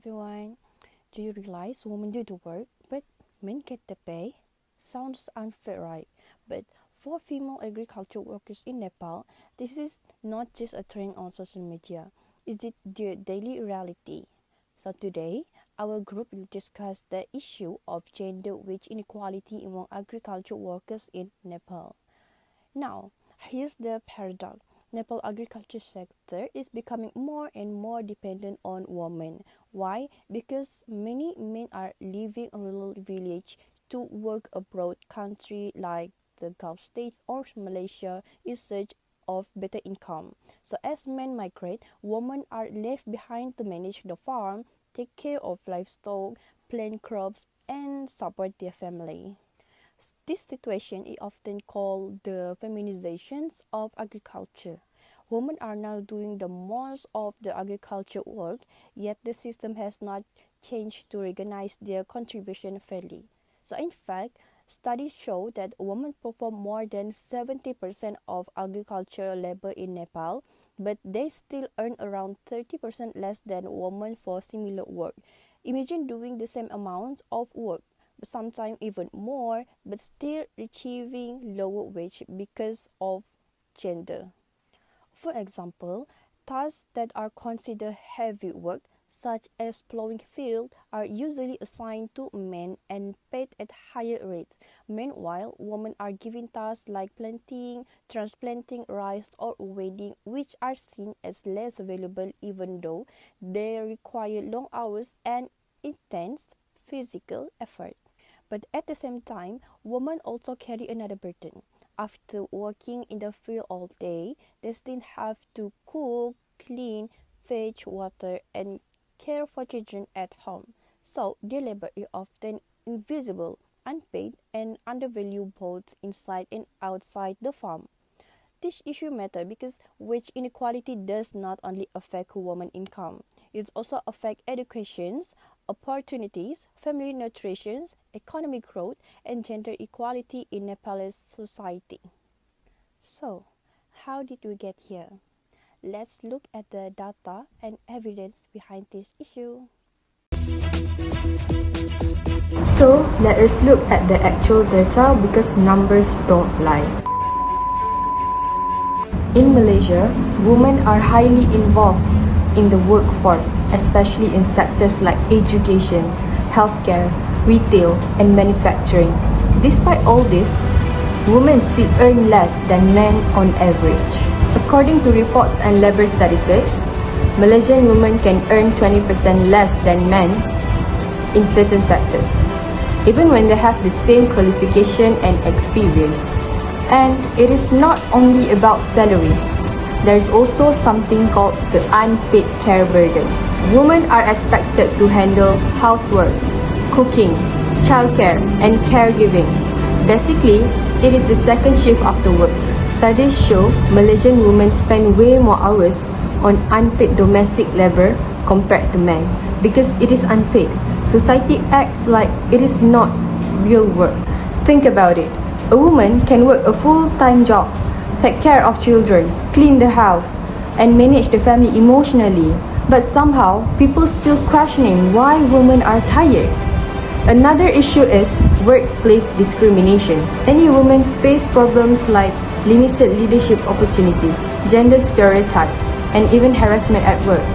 everyone. Do you realize women do the work, but men get the pay? Sounds unfair, right? But for female agriculture workers in Nepal, this is not just a trend on social media, it's their daily reality. So today, our group will discuss the issue of gender wage inequality among agriculture workers in Nepal. Now, here's the paradox. Nepal agriculture sector is becoming more and more dependent on women. Why? Because many men are leaving rural village to work abroad country like the Gulf states or Malaysia in search of better income. So as men migrate, women are left behind to manage the farm, take care of livestock, plant crops and support their family. This situation is often called the feminizations of agriculture. Women are now doing the most of the agriculture work, yet the system has not changed to recognize their contribution fairly. So, in fact, studies show that women perform more than 70% of agricultural labor in Nepal, but they still earn around 30% less than women for similar work. Imagine doing the same amount of work, sometimes even more, but still receiving lower wage because of gender. For example, tasks that are considered heavy work, such as plowing field, are usually assigned to men and paid at higher rates. Meanwhile, women are given tasks like planting, transplanting rice, or weeding, which are seen as less valuable even though they require long hours and intense physical effort. But at the same time, women also carry another burden. After working in the field all day, they still have to cook, clean, fetch water, and care for children at home. So their labor is often invisible, unpaid, and undervalued both inside and outside the farm. This issue matters because wage inequality does not only affect women's income, it also affects educations, opportunities, family nutrition, economic growth, and gender equality in Nepalese society. So, how did we get here? Let's look at the data and evidence behind this issue. So, let us look at the actual data because numbers don't lie. In Malaysia, women are highly involved in the workforce, especially in sectors like education, healthcare, retail, and manufacturing. Despite all this, women still earn less than men on average. According to reports and labor statistics, Malaysian women can earn 20% less than men in certain sectors, even when they have the same qualification and experience. And it is not only about salary. There is also something called the unpaid care burden. Women are expected to handle housework, cooking, childcare, and caregiving. Basically, it is the second shift after work. Studies show Malaysian women spend way more hours on unpaid domestic labor compared to men because it is unpaid. Society acts like it is not real work. Think about it. A woman can work a full-time job, take care of children, clean the house, and manage the family emotionally. But somehow, people still questioning why women are tired. Another issue is workplace discrimination. Many women face problems like limited leadership opportunities, gender stereotypes, and even harassment at work.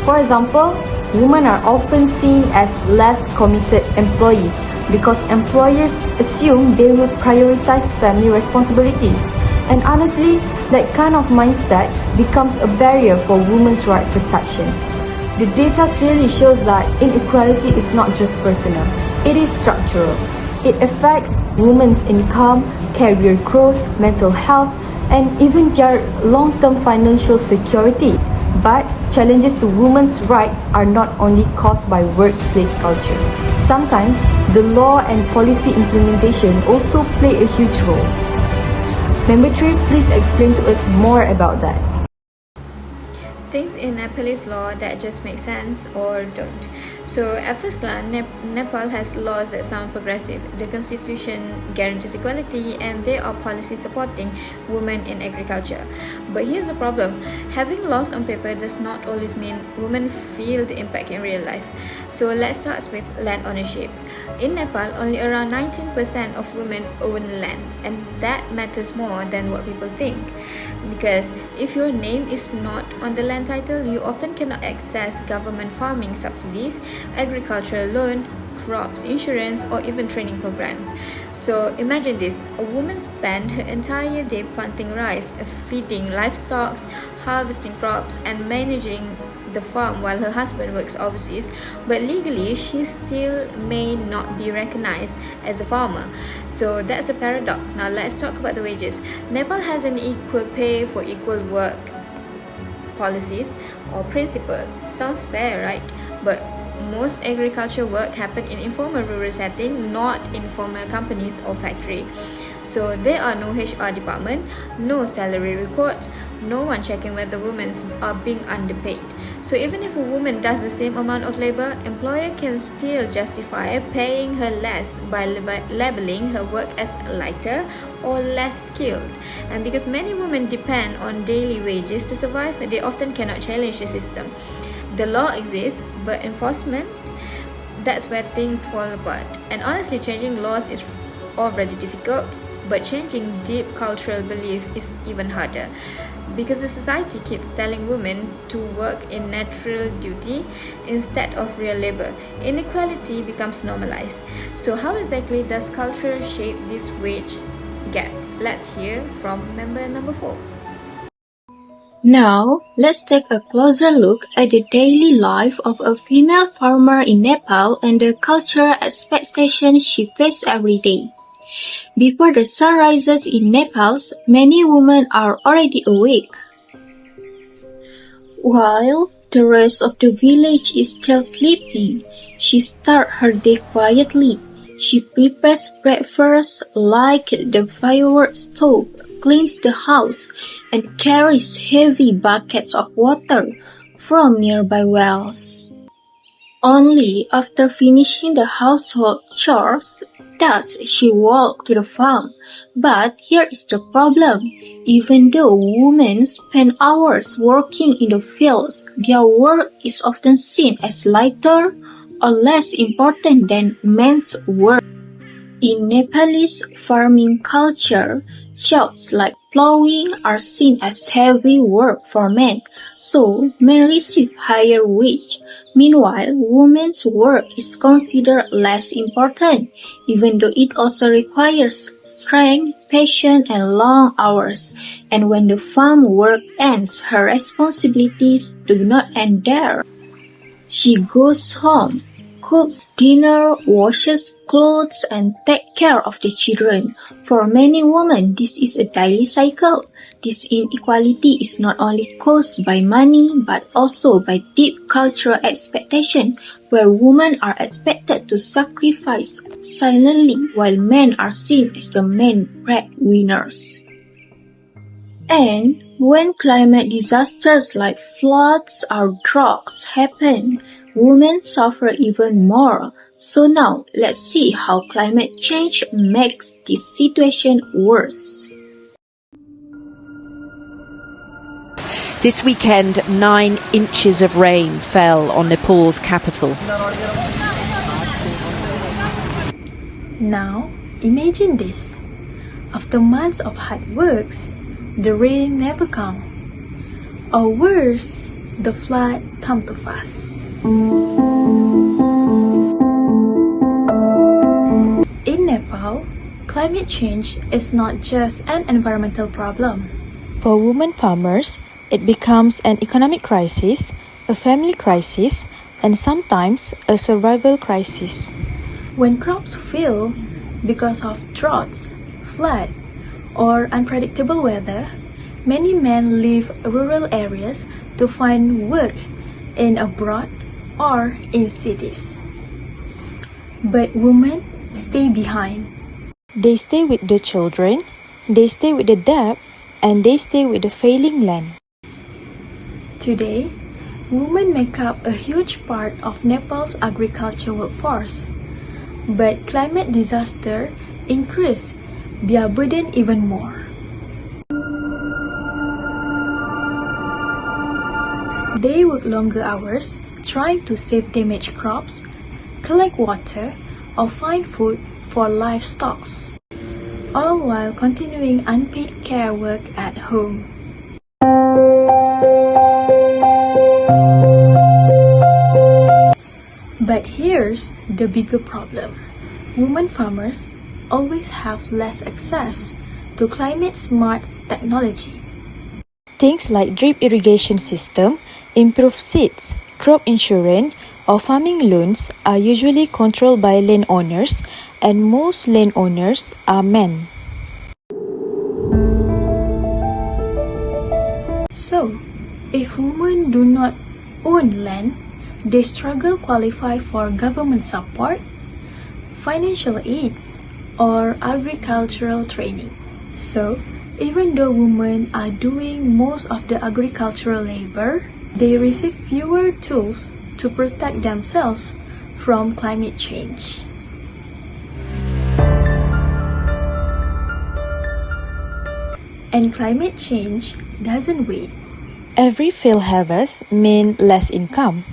For example, women are often seen as less committed employees because employers assume they will prioritize family responsibilities. And honestly, that kind of mindset becomes a barrier for women's right protection. The data clearly shows that inequality is not just personal, it is structural. It affects women's income, career growth, mental health, and even their long-term financial security. But challenges to women's rights are not only caused by workplace culture. Sometimes, the law and policy implementation also play a huge role. Member 3, please explain to us more about that. Things in Nepalese law that just make sense or don't. So at first glance, Nepal has laws that sound progressive. The constitution guarantees equality and there are policies supporting women in agriculture. But here's the problem. Having laws on paper does not always mean women feel the impact in real life. So let's start with land ownership. In Nepal, only around 19% of women own land, and that matters more than what people think. Because if your name is not on the land title, you often cannot access government farming subsidies, agricultural loan, crops insurance, or even training programs. So imagine this, a woman spent her entire day planting rice, feeding livestock, harvesting crops, and managing the farm while her husband works overseas, but legally she still may not be recognized as a farmer. So that's a paradox. Now let's talk about the wages. Nepal has an equal pay for equal work policies or principle. Sounds fair, right? But most agriculture work happen in informal rural setting, not in formal companies or factory. So there are no HR department, no salary records, no one checking whether women are being underpaid. So even if a woman does the same amount of labor, employer can still justify paying her less by labeling her work as lighter or less skilled. And because many women depend on daily wages to survive, they often cannot challenge the system. The law exists, but enforcement, that's where things fall apart. And honestly, changing laws is already difficult, but changing deep cultural belief is even harder. Because the society keeps telling women to work in natural duty instead of real labor, inequality becomes normalized. So how exactly does culture shape this wage gap? Let's hear from member number 4. Now, let's take a closer look at the daily life of a female farmer in Nepal and the cultural expectations she faces every day. Before the sun rises in Nepal, many women are already awake. While the rest of the village is still sleeping, she starts her day quietly. She prepares breakfast like the firewood stove, cleans the house, and carries heavy buckets of water from nearby wells. Only after finishing the household chores does she walk to the farm. But here is the problem. Even though women spend hours working in the fields, their work is often seen as lighter or less important than men's work. In Nepalese farming culture, jobs like plowing are seen as heavy work for men, so men receive higher wage. Meanwhile, women's work is considered less important, even though it also requires strength, patience, and long hours. And when the farm work ends, her responsibilities do not end there. She goes home, cooks dinner, washes clothes, and takes care of the children. For many women, this is a daily cycle. This inequality is not only caused by money, but also by deep cultural expectation, where women are expected to sacrifice silently while men are seen as the main breadwinners. And when climate disasters like floods or droughts happen, women suffer even more. So now, let's see how climate change makes this situation worse. This weekend, 9 inches of rain fell on Nepal's capital. Now, imagine this. After months of hard works, the rain never come. Or worse, the flood come too fast. In Nepal, climate change is not just an environmental problem. For women farmers, it becomes an economic crisis, a family crisis, and sometimes a survival crisis. When crops fail because of droughts, flood, or unpredictable weather, many men leave rural areas to find work in abroad or in cities. But women stay behind. They stay with the children, they stay with the debt, and they stay with the failing land. Today, Women make up a huge part of Nepal's agriculture workforce, but climate disaster increase their burden even more. They work longer hours trying to save damaged crops, collect water, or find food for livestock, all while continuing unpaid care work at home. But here's the bigger problem. Women farmers always have less access to climate-smart technology. Things like drip irrigation system, improved seeds, crop insurance, or farming loans are usually controlled by landowners, and most landowners are men. So, if women do not own land, they struggle qualify for government support, financial aid, or agricultural training. So, even though women are doing most of the agricultural labor, they receive fewer tools to protect themselves from climate change. And climate change doesn't wait. Every failed harvest means less income,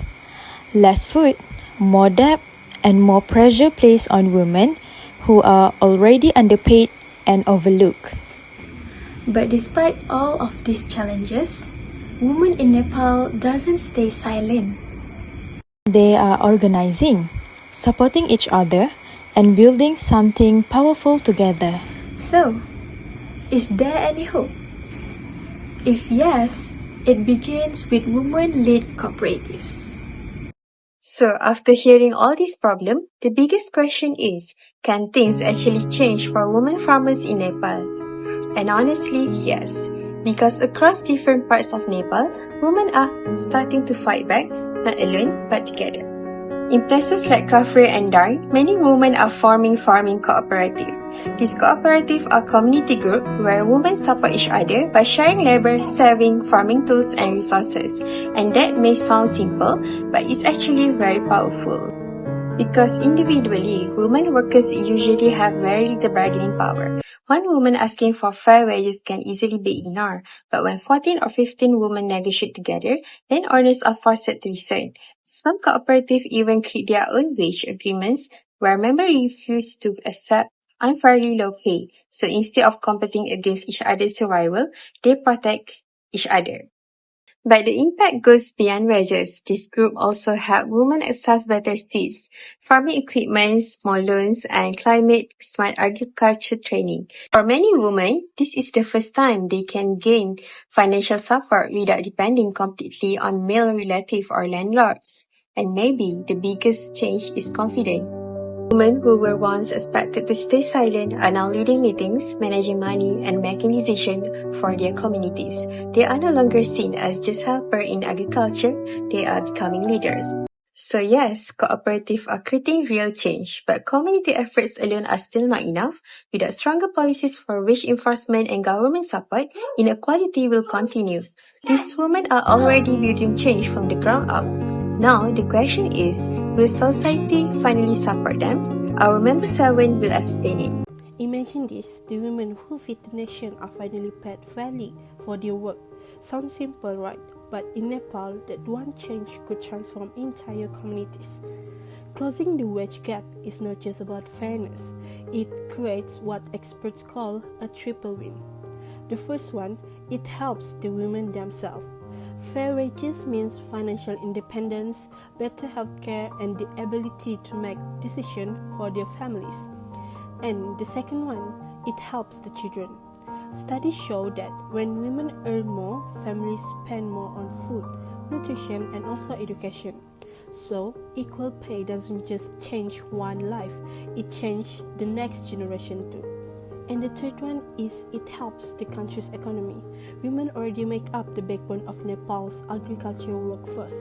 less food, more debt, and more pressure placed on women who are already underpaid and overlooked. But despite all of these challenges, women in Nepal doesn't stay silent. They are organizing, supporting each other, and building something powerful together. So, is there any hope? If yes, it begins with women-led cooperatives. So, after hearing all these problems, the biggest question is, can things actually change for women farmers in Nepal? And honestly, yes. Because across different parts of Nepal, women are starting to fight back, not alone, but together. In places like Kafre and Dar, many women are forming farming cooperatives. These cooperatives are community groups where women support each other by sharing labor, saving, farming tools, and resources. And that may sound simple, but it's actually very powerful. Because individually, women workers usually have very little bargaining power. One woman asking for fair wages can easily be ignored, but when 14 or 15 women negotiate together, then owners are forced to resign. Some cooperatives even create their own wage agreements where members refuse to accept unfairly low pay. So instead of competing against each other's survival, they protect each other. But the impact goes beyond wages. This group also help women access better seeds, farming equipment, small loans, and climate-smart agriculture training. For many women, this is the first time they can gain financial support without depending completely on male relatives or landlords. And maybe the biggest change is confidence. Women who were once expected to stay silent are now leading meetings, managing money, and making decisions for their communities. They are no longer seen as just helpers in agriculture, they are becoming leaders. So yes, cooperatives are creating real change, but community efforts alone are still not enough. Without stronger policies for wage enforcement and government support, inequality will continue. These women are already building change from the ground up. Now, the question is, will society finally support them? Our member 7 will explain it. Imagine this, the women who feed the nation are finally paid fairly for their work. Sounds simple, right? But in Nepal, that one change could transform entire communities. Closing the wage gap is not just about fairness, it creates what experts call a triple win. The first one, it helps the women themselves. Fair wages means financial independence, better healthcare, and the ability to make decisions for their families. And the second one, it helps the children. Studies show that when women earn more, families spend more on food, nutrition, and also education. So, equal pay doesn't just change one life, it changes the next generation too. And the third one is it helps the country's economy. Women already make up the backbone of Nepal's agricultural workforce.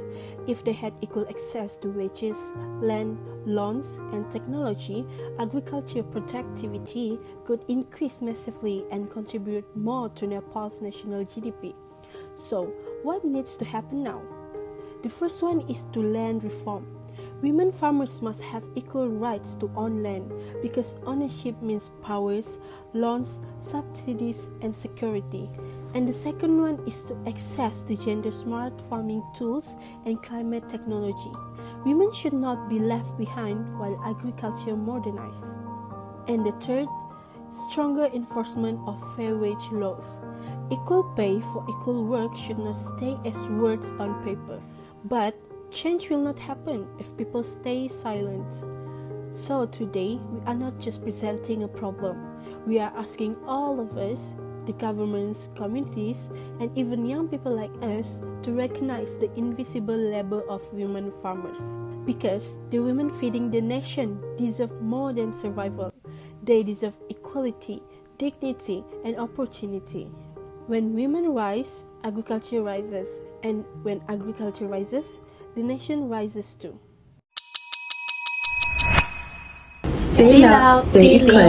If they had equal access to wages, land, loans, and technology, agriculture productivity could increase massively and contribute more to Nepal's national GDP. So, what needs to happen now? The first one is to land reform. Women farmers must have equal rights to own land because ownership means powers, loans, subsidies, and security. And the second one is to access to gender-smart farming tools and climate technology. Women should not be left behind while agriculture modernizes. And the third, stronger enforcement of fair wage laws. Equal pay for equal work should not stay as words on paper. But change will not happen if people stay silent. So today, we are not just presenting a problem. We are asking all of us, the governments, communities, and even young people like us to recognize the invisible labor of women farmers. Because the women feeding the nation deserve more than survival. They deserve equality, dignity, and opportunity. When women rise, agriculture rises. And when agriculture rises, the nation rises too. Stay loud, stay equal.